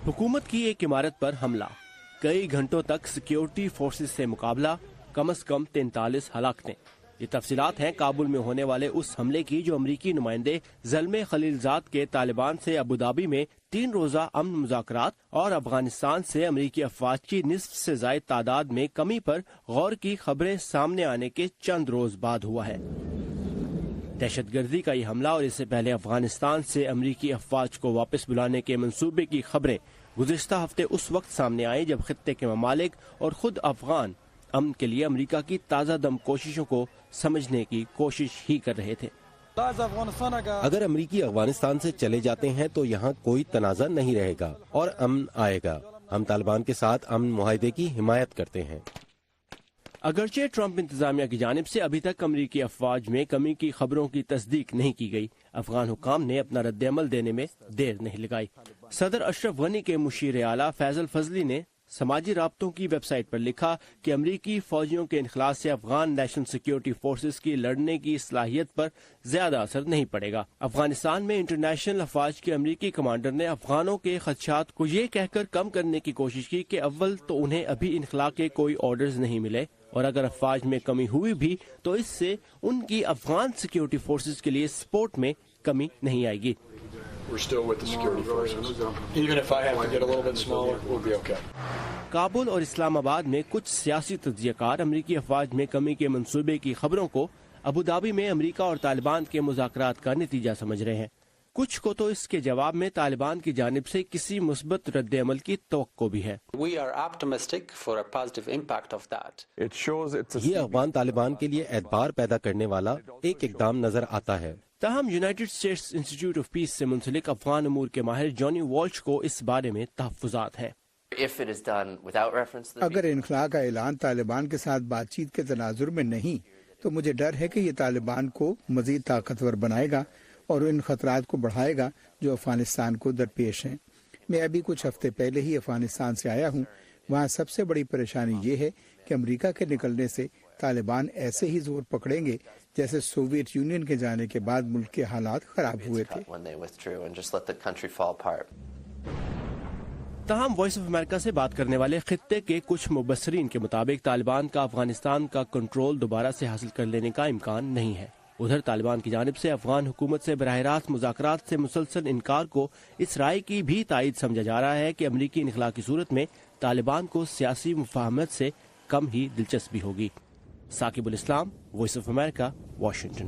हुकूमत की एक इमारत पर हमला, कई घंटों तक सिक्योरिटी फोर्सेस से मुकाबला, कम से कम 43 हलाकतें। ये तफसीलात हैं काबुल में होने वाले उस हमले की जो अमरीकी नुमाइंदे ज़ल्मे खलीलजाद के तालिबान से अबू धाबी में 3 रोज़ा अमन मुज़ाकरात और अफगानिस्तान से अमरीकी अफवाज की निस्फ से ज़ायद तादाद में कमी पर गौर की खबरें सामने आने के चंद रोज बाद हुआ है। दहशतगर्दी का ये हमला और इससे पहले अफगानिस्तान से अमरीकी अफवाज को वापस बुलाने के मंसूबे की खबरें गुज़िश्ता हफ्ते उस वक्त सामने आई जब खित्ते के ममालिक और खुद अफगान अमन के लिए अमरीका की ताज़ा दम कोशिशों को समझने की कोशिश ही कर रहे थे। अगर अमरीकी अफगानिस्तान से चले जाते हैं तो यहाँ कोई तनाज़ा नहीं रहेगा और अमन आएगा। हम तालिबान के साथ अमन मुआहदे की हिमायत करते हैं। अगरचे ट्रंप इंतजामिया की जानिब से अभी तक अमरीकी अफवाज में कमी की खबरों की तस्दीक नहीं की गई। अफगान हुकाम ने अपना रद्द-ए-अमल देने में देर नहीं लगाई। सदर अशरफ गनी के मुशीर आला फैजल फजली ने समाजी राब्तों की वेबसाइट पर लिखा कि अमरीकी फौजियों के इनखलास से अफगान नेशनल सिक्योरिटी फोर्सेस की लड़ने की सलाहियत पर ज्यादा असर नहीं पड़ेगा। अफगानिस्तान में इंटरनेशनल अफवाज के अमरीकी कमांडर ने अफगानों के खदशात को ये कहकर कम करने की कोशिश की कि अव्वल तो उन्हें अभी इनखला के कोई ऑर्डर्स नहीं मिले और अगर अफवाज में कमी हुई भी तो इससे उनकी अफगान सिक्योरिटी फोर्सेस के लिए सपोर्ट में कमी नहीं आएगी। काबुल और इस्लामाबाद में कुछ सियासी तज्जियाकार अमरीकी अफवाज में कमी के मंसूबे की खबरों को अबू धाबी में अमरीका और तालिबान के मुज़ाकरात का नतीजा समझ रहे हैं। कुछ को तो इसके जवाब में तालिबान की जानिब से किसी मुस्बत रद्द-ए-अमल की तवक्को भी है। ये अफगान तालिबान के लिए एतबार पैदा करने वाला एक इकदाम नजर आता है। ताहम United States Institute of Peace से मुंसलिक अफगान अमूर के माहिर जॉनी वॉल्श को इस बारे में तहफ़्फ़ुज़ात हैं। अगर इनखला का ऐलान तालिबान के साथ बातचीत के तनाजुर में नहीं तो मुझे डर है कि ये तालिबान को मजीद ताकतवर बनाएगा और इन खतरात को बढ़ाएगा जो अफगानिस्तान को दरपेश हैं। मैं अभी कुछ हफ्ते पहले ही अफगानिस्तान से आया हूँ। वहाँ सबसे बड़ी परेशानी ये है कि अमेरिका के निकलने से तालिबान ऐसे ही जोर पकड़ेंगे जैसे सोवियत यूनियन के जाने के बाद मुल्क के हालात खराब हुए थे। ताहम वॉइस ऑफ अमेरिका से बात करने वाले खित्ते के कुछ मुबस्सरीन के मुताबिक तालिबान का अफगानिस्तान का कंट्रोल दोबारा से हासिल कर लेने का इम्कान नहीं है। उधर तालिबान की जानिब से अफगान हुकूमत से बराह रास्त मुज़ाकरात से मुसलसल इनकार को इस राय की भी तायद समझा जा रहा है कि अमरीकी इनखला की सूरत में तालिबान को सियासी मुफाहमत से कम ही दिलचस्पी होगी। साकिबुल इस्लाम, वॉइस ऑफ अमेरिका, वाशिंगटन।